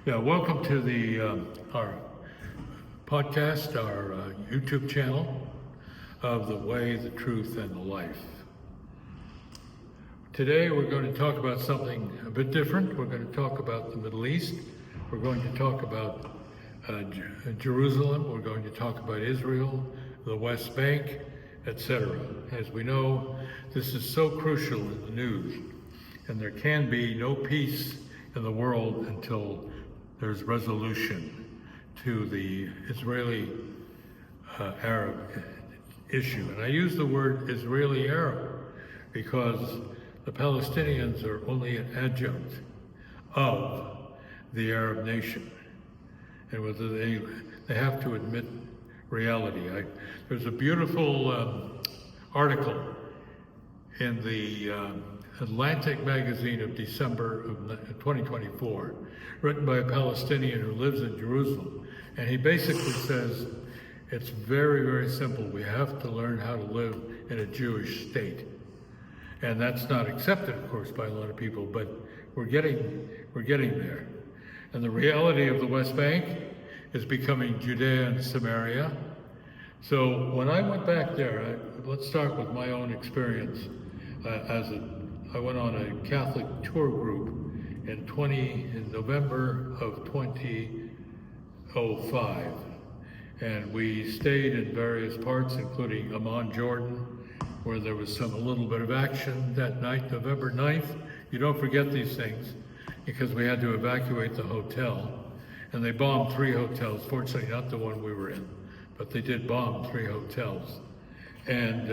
Yeah, welcome to our podcast, our YouTube channel of The Way, the Truth, and the Life. Today we're going to talk about something a bit different. We're going to talk about the Middle East. We're going to talk about Jerusalem. We're going to talk about Israel, the West Bank, etc. As we know, this is so crucial in the news, and there can be no peace in the world until there's resolution to the Israeli-Arab issue. And I use the word Israeli-Arab because the Palestinians are only an adjunct of the Arab nation. And whether they have to admit reality. There's a beautiful article in the Atlantic magazine of December of 2024, written by a Palestinian who lives in Jerusalem. And he basically says, it's very, very simple. We have to learn how to live in a Jewish state. And that's not accepted, of course, by a lot of people, but we're getting there. And the reality of the West Bank is becoming Judea and Samaria. So when I went back there, let's start with my own experience. I went on a Catholic tour group in November of 2005. And we stayed in various parts, including Amman, Jordan, where there was a little bit of action that night, November 9th. You don't forget these things, because we had to evacuate the hotel. And they bombed 3 hotels, fortunately not the one we were in, but they did bomb 3 hotels. And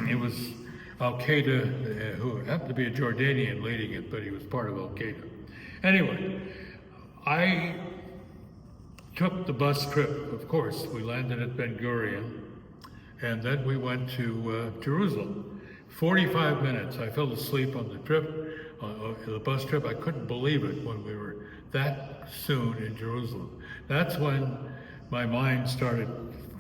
it was Al-Qaeda, who happened to be a Jordanian leading it, but he was part of Al-Qaeda. Anyway, I took the bus trip, of course. We landed at Ben Gurion, and then we went to Jerusalem. 45 minutes. I fell asleep on the trip, the bus trip. I couldn't believe it when we were that soon in Jerusalem. That's when my mind started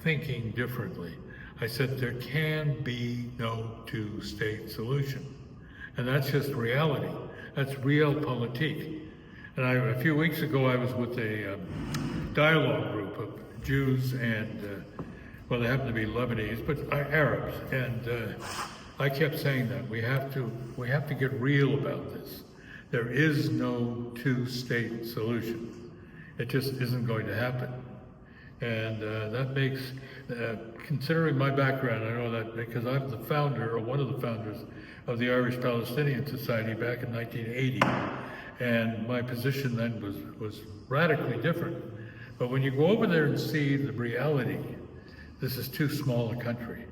thinking differently. I said, there can be no two-state solution. And that's just reality. That's Realpolitik. And a few weeks ago, I was with a dialogue group of Jews and, well, they happen to be Lebanese, but Arabs. And I kept saying that we have to get real about this. There is no two-state solution. It just isn't going to happen. And that makes, considering my background, I know that because I'm the founder, or one of the founders, of the Irish Palestinian Society back in 1980. And my position then was radically different. But when you go over there and see the reality, this is too small a country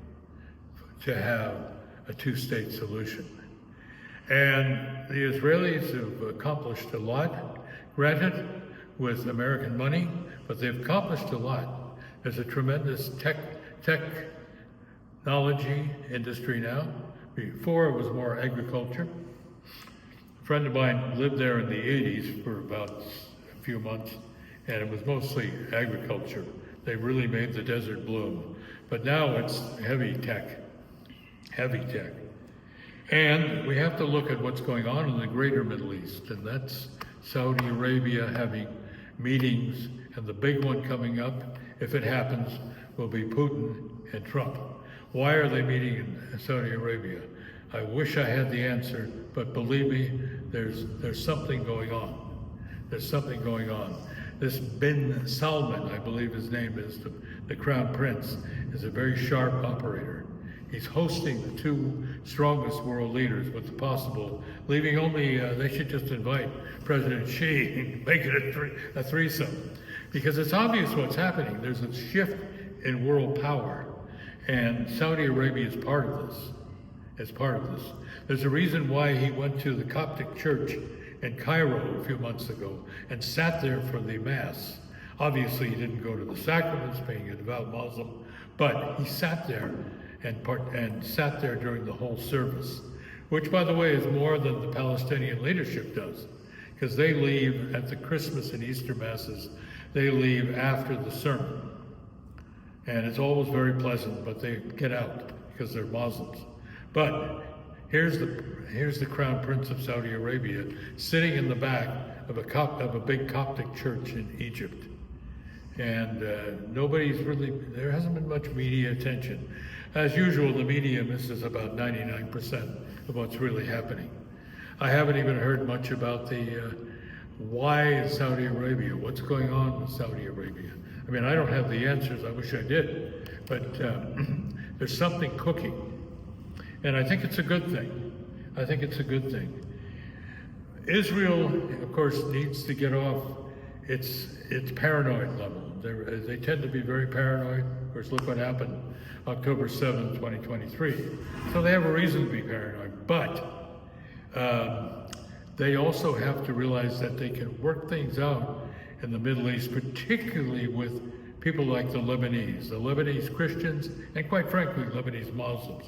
to have a two-state solution. And the Israelis have accomplished a lot, granted, with American money, but they've accomplished a lot. There's a tremendous technology industry now. Before it was more agriculture. A friend of mine lived there in the 80s for about a few months, and it was mostly agriculture. They really made the desert bloom. But now it's heavy tech. And we have to look at what's going on in the greater Middle East, and that's Saudi Arabia having meetings, and the big one coming up, if it happens, will be Putin and Trump. Why are they meeting in Saudi Arabia? I wish I had the answer, but believe me, there's something going on. There's something going on. This bin Salman, I believe his name is, the Crown Prince, is a very sharp operator. He's hosting the 2 strongest world leaders with the possible, leaving only, they should just invite President Xi and make it a threesome. Because it's obvious what's happening. There's a shift in world power. And Saudi Arabia is part of this. It's part of this. There's a reason why he went to the Coptic church in Cairo a few months ago and sat there for the Mass. Obviously, he didn't go to the sacraments, being a devout Muslim, but he sat there and sat there during the whole service, which, by the way, is more than the Palestinian leadership does, because they leave at the Christmas and Easter Masses. They leave after the sermon. And it's always very pleasant, but they get out because they're Muslims. But here's the Crown Prince of Saudi Arabia sitting in the back of a big Coptic church in Egypt. And there hasn't been much media attention. As usual, the media misses about 99% of what's really happening. I haven't even heard much about why Saudi Arabia, what's going on with Saudi Arabia. I mean, I don't have the answers, I wish I did, but there's something cooking. And I think it's a good thing. I think it's a good thing. Israel, of course, needs to get off its paranoid level. They tend to be very paranoid. Of course, look what happened October 7, 2023. So they have a reason to be paranoid. But they also have to realize that they can work things out in the Middle East, particularly with people like the Lebanese Christians, and quite frankly, Lebanese Muslims.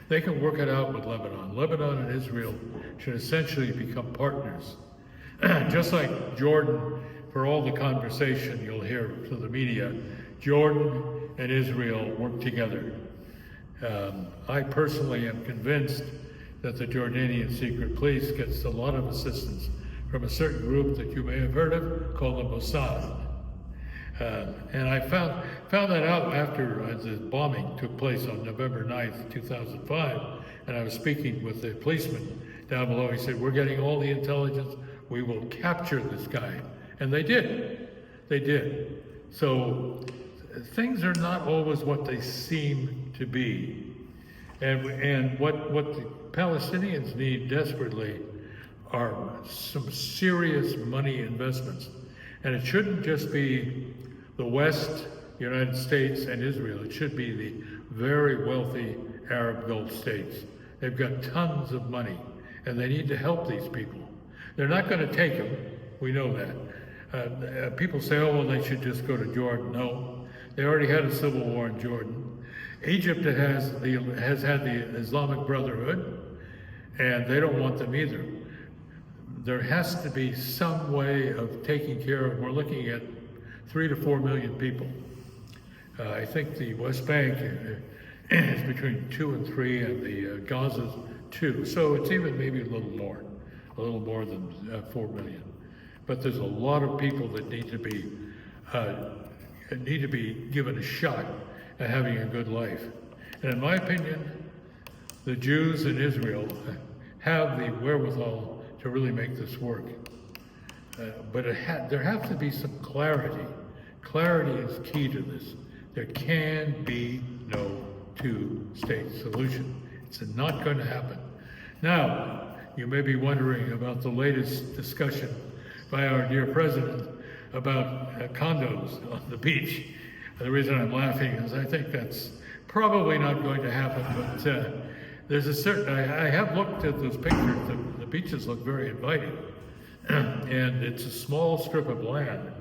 They can work it out with Lebanon. Lebanon and Israel should essentially become partners. Just like Jordan, for all the conversation you'll hear through the media, Jordan and Israel work together. I personally am convinced that the Jordanian secret police gets a lot of assistance from a certain group that you may have heard of called the Mossad. And I found that out after the bombing took place on November 9th, 2005, and I was speaking with the policeman down below. He said, we're getting all the intelligence, we will capture this guy. And they did. They did. So things are not always what they seem to be. And what the Palestinians need desperately are some serious money investments. And it shouldn't just be the West, United States, and Israel. It should be the very wealthy Arab Gulf states. They've got tons of money, and they need to help these people. They're not going to take them. We know that. People say, oh, well, they should just go to Jordan. No, they already had a civil war in Jordan. Egypt has had the Islamic Brotherhood, and they don't want them either. There has to be some way of taking care of, we're looking at 3 to 4 million people. I think the West Bank is between 2 and 3, and the Gaza's 2. So it's even maybe a little more than 4 million. But there's a lot of people that need to be given a shot at having a good life. And in my opinion, the Jews in Israel have the wherewithal to really make this work. But there has to be some clarity. Clarity is key to this. There can be no two-state solution. It's not going to happen. Now, you may be wondering about the latest discussion by our dear president about condos on the beach. And the reason I'm laughing is I think that's probably not going to happen, but there's a certain, I have looked at those pictures, the beaches look very inviting, and it's a small strip of land.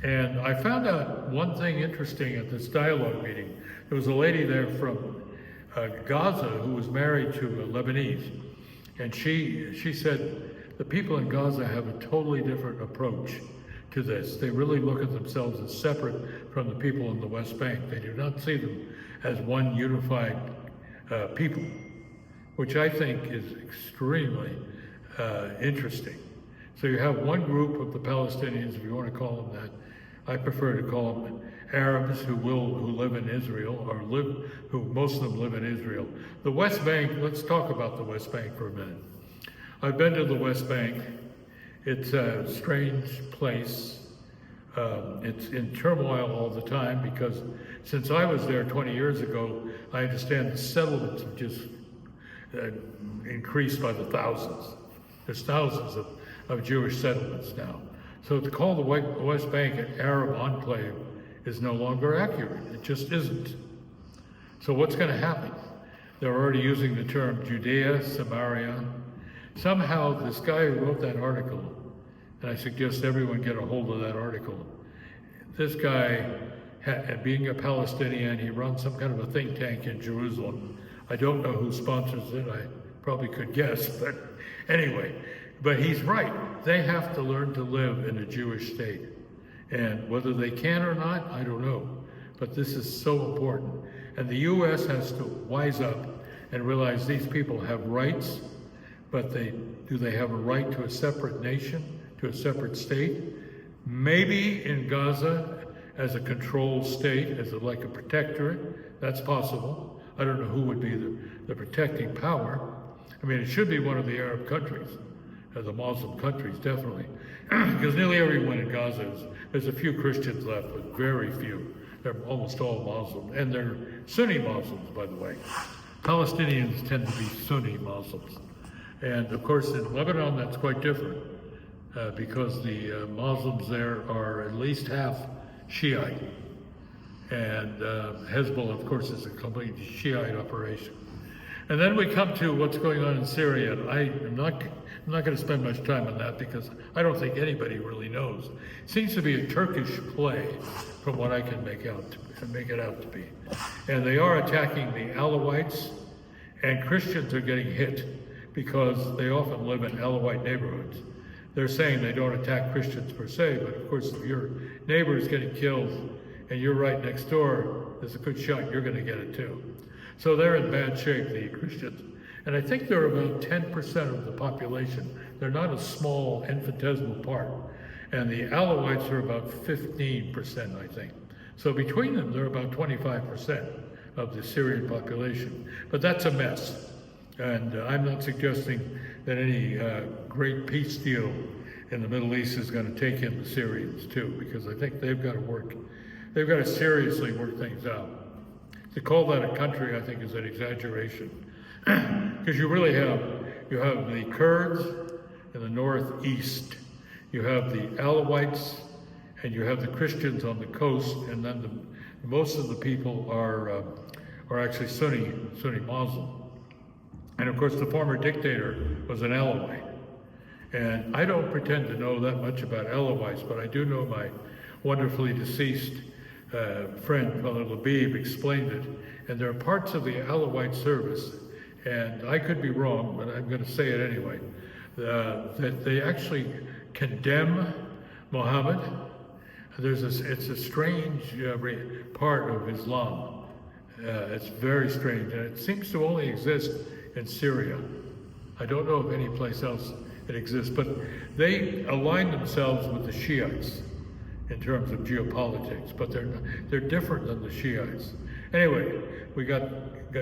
And I found out one thing interesting at this dialogue meeting. There was a lady there from Gaza who was married to a Lebanese, and she said the people in Gaza have a totally different approach to this. They really look at themselves as separate from the people in the West Bank. They do not see them as one unified people, which I think is extremely interesting. So you have one group of the Palestinians, if you want to call them that. I prefer to call them Arabs who live in Israel, who most of them live in Israel. The West Bank, let's talk about the West Bank for a minute. I've been to the West Bank. It's a strange place. It's in turmoil all the time because since I was there 20 years ago, I understand the settlements have just increased by the thousands. There's thousands of Jewish settlements now. So to call the West Bank an Arab enclave is no longer accurate. It just isn't. So what's going to happen? They're already using the term Judea, Samaria. Somehow this guy who wrote that article, and I suggest everyone get a hold of that article, this guy, being a Palestinian, he runs some kind of a think tank in Jerusalem. I don't know who sponsors it. I probably could guess, but anyway. But he's right. They have to learn to live in a Jewish state. And whether they can or not, I don't know. But this is so important. And the U.S. has to wise up and realize these people have rights, but do they have a right to a separate nation? to a separate state. Maybe in Gaza as a controlled state, as like a protectorate, that's possible. I don't know who would be the protecting power. I mean, it should be one of the Arab countries, the Muslim countries, definitely. Because nearly everyone in Gaza there's a few Christians left, but very few. They're almost all Muslim, and they're Sunni Muslims, by the way. Palestinians tend to be Sunni Muslims. And of course, in Lebanon, that's quite different, because the Muslims there are at least half Shiite. And Hezbollah, of course, is a complete Shiite operation. And then we come to what's going on in Syria. I'm not going to spend much time on that because I don't think anybody really knows. It seems to be a Turkish play, from what I can make it out to be. And they are attacking the Alawites, and Christians are getting hit because they often live in Alawite neighborhoods. They're saying they don't attack Christians per se, but of course, if your neighbor is getting killed and you're right next door, there's a good shot you're going to get it too. So they're in bad shape, the Christians. And I think they're about 10% of the population. They're not a small, infinitesimal part. And the Alawites are about 15%, I think. So between them, they're about 25% of the Syrian population. But that's a mess. And I'm not suggesting that any great peace deal in the Middle East is going to take in the Syrians too, because I think they've got to seriously work things out. To call that a country, I think, is an exaggeration. Because you have the Kurds in the northeast, you have the Alawites, and you have the Christians on the coast, and then most of the people are actually Sunni Muslim. And of course, the former dictator was an Alawite. And I don't pretend to know that much about Alawites, but I do know my wonderfully deceased friend, Father Labib, explained it. And there are parts of the Alawite service, and I could be wrong, but I'm going to say it anyway, that they actually condemn Muhammad. It's a strange part of Islam. It's very strange, and it seems to only exist in Syria. I don't know of any place else it exists, but they align themselves with the Shiites in terms of geopolitics, but they're different than the Shiites. Anyway, we got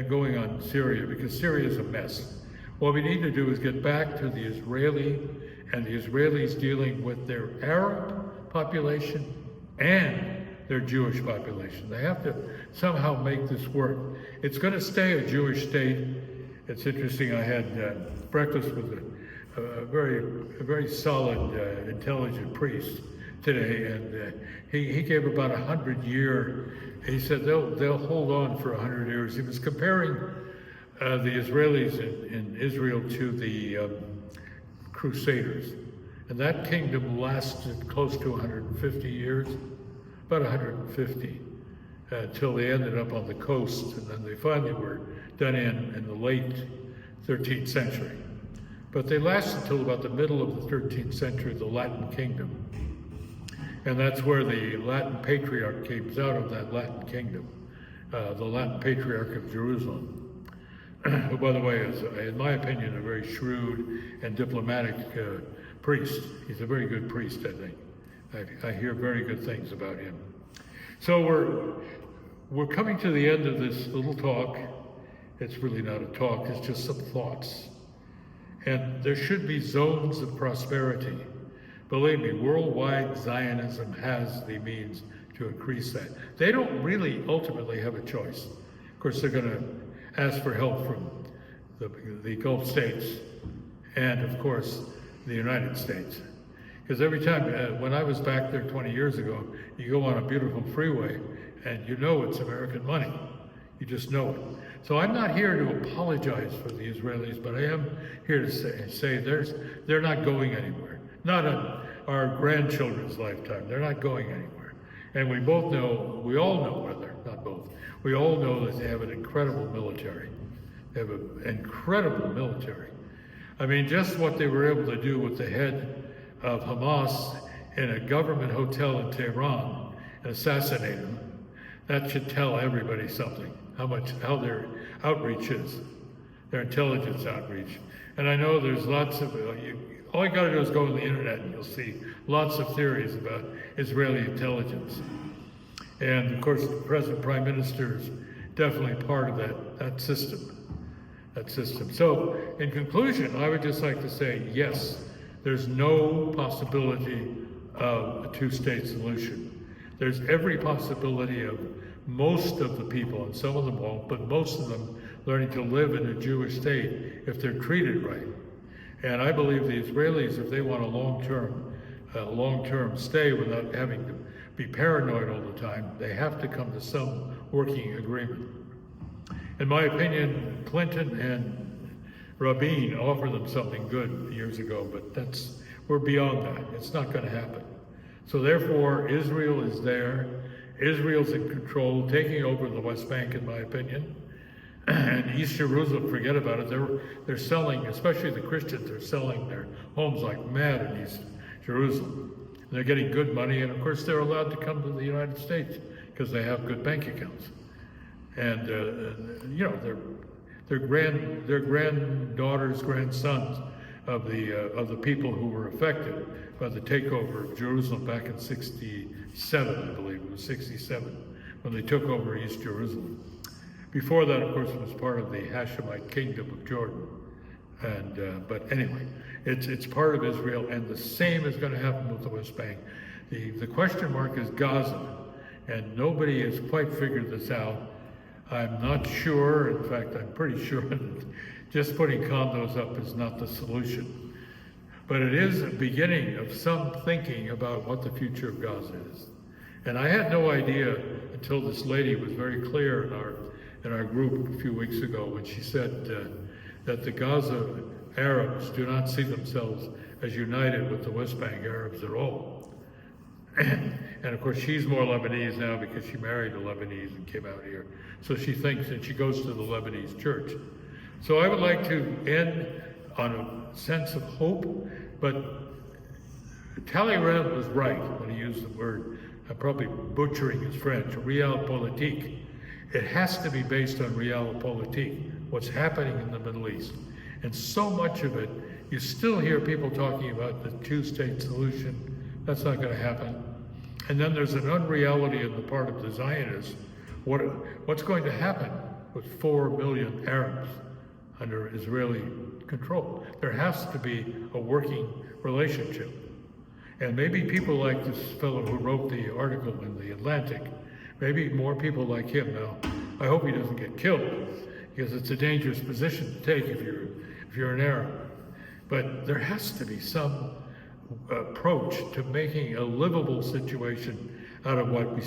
going on Syria because Syria is a mess. What we need to do is get back to the Israeli and the Israelis dealing with their Arab population and their Jewish population. They have to somehow make this work. It's going to stay a Jewish state. It's interesting, I had breakfast with a very solid, intelligent priest today, and he gave about 100-year. He said they'll hold on for 100 years. He was comparing the Israelis in Israel to the Crusaders, and that kingdom lasted close to 150 years, about 150, till they ended up on the coast, and then they finally were done in the late 13th century. But they lasted until about the middle of the 13th century, the Latin kingdom. And that's where the Latin Patriarch came out of that Latin kingdom, the Latin Patriarch of Jerusalem, who, by the way, is, in my opinion, a very shrewd and diplomatic priest. He's a very good priest, I think. I hear very good things about him. So we're coming to the end of this little talk. It's really not a talk, it's just some thoughts. And there should be zones of prosperity. Believe me, worldwide Zionism has the means to increase that. They don't really ultimately have a choice. Of course, they're going to ask for help from the Gulf states and, of course, the United States. Because every time, when I was back there 20 years ago, you go on a beautiful freeway and you know it's American money. You just know it. So I'm not here to apologize for the Israelis, but I am here to say they're not going anywhere. Not in our grandchildren's lifetime. They're not going anywhere. And we all know that they have an incredible military. They have an incredible military. I mean, just what they were able to do with the head of Hamas in a government hotel in Tehran and assassinate him, that should tell everybody something, how their outreach is, their intelligence outreach. And I know there's lots of, all you got to do is go on the internet and you'll see lots of theories about Israeli intelligence. And of course, the present prime minister is definitely part of that system. So, in conclusion, I would just like to say, yes, there's no possibility of a two-state solution. There's every possibility of most of the people, and some of them won't, but most of them learning to live in a Jewish state if they're treated right. And I believe the Israelis, if they want a long-term stay without having to be paranoid all the time, they have to come to some working agreement. In my opinion, Clinton and Rabin offered them something good years ago, but we're beyond that. It's not going to happen. So therefore, Israel is there. Israel's in control, taking over the West Bank, in my opinion. And East Jerusalem, forget about it. They're selling, especially the Christians, they're selling their homes like mad in East Jerusalem. And they're getting good money, and of course they're allowed to come to the United States because they have good bank accounts. And they're granddaughters, grandsons of the people who were affected by the takeover of Jerusalem back in '67, I believe. It was '67 when they took over East Jerusalem. Before that, of course, it was part of the Hashemite kingdom of Jordan. But anyway, it's part of Israel, and the same is going to happen with the West Bank. The question mark is Gaza, and nobody has quite figured this out. I'm not sure, in fact, I'm pretty sure that just putting condos up is not the solution. But it is a beginning of some thinking about what the future of Gaza is. And I had no idea until this lady was very clear in our group a few weeks ago when she said that the Gaza Arabs do not see themselves as united with the West Bank Arabs at all. And of course, she's more Lebanese now because she married a Lebanese and came out here. So she thinks, and she goes to the Lebanese church. So I would like to end on a sense of hope, but Talleyrand was right when he used the word, I'm probably butchering his French, Realpolitik. It has to be based on Realpolitik, what's happening in the Middle East. And so much of it, you still hear people talking about the two-state solution. That's not going to happen. And then there's an unreality on the part of the Zionists. What's going to happen with 4 million Arabs under Israeli control? There has to be a working relationship. And maybe people like this fellow who wrote the article in the Atlantic, maybe more people like him. Now, I hope he doesn't get killed, because it's a dangerous position to take if you're an Arab. But there has to be some approach to making a livable situation out of what we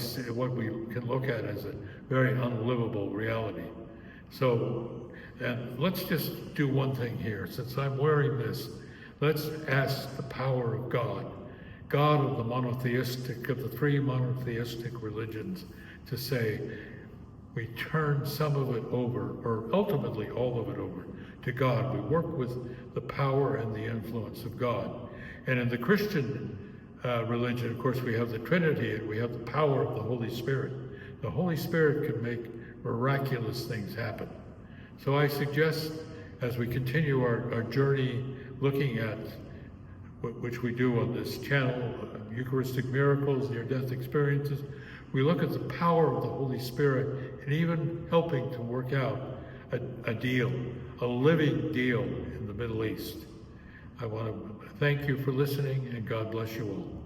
can look at as a very unlivable reality. So, and let's just do one thing here. Since I'm wearing this, let's ask the power of God of the three monotheistic religions, to say, we turn some of it over, or ultimately all of it over, to God. We work with the power and the influence of God. And in the Christian religion, of course, we have the Trinity, and we have the power of the Holy Spirit. The Holy Spirit can make miraculous things happen. So I suggest, as we continue our journey looking at which we do on this channel, Eucharistic miracles, near-death experiences, we look at the power of the Holy Spirit and even helping to work out a deal, a living deal in the Middle East. I want to thank you for listening, and God bless you all.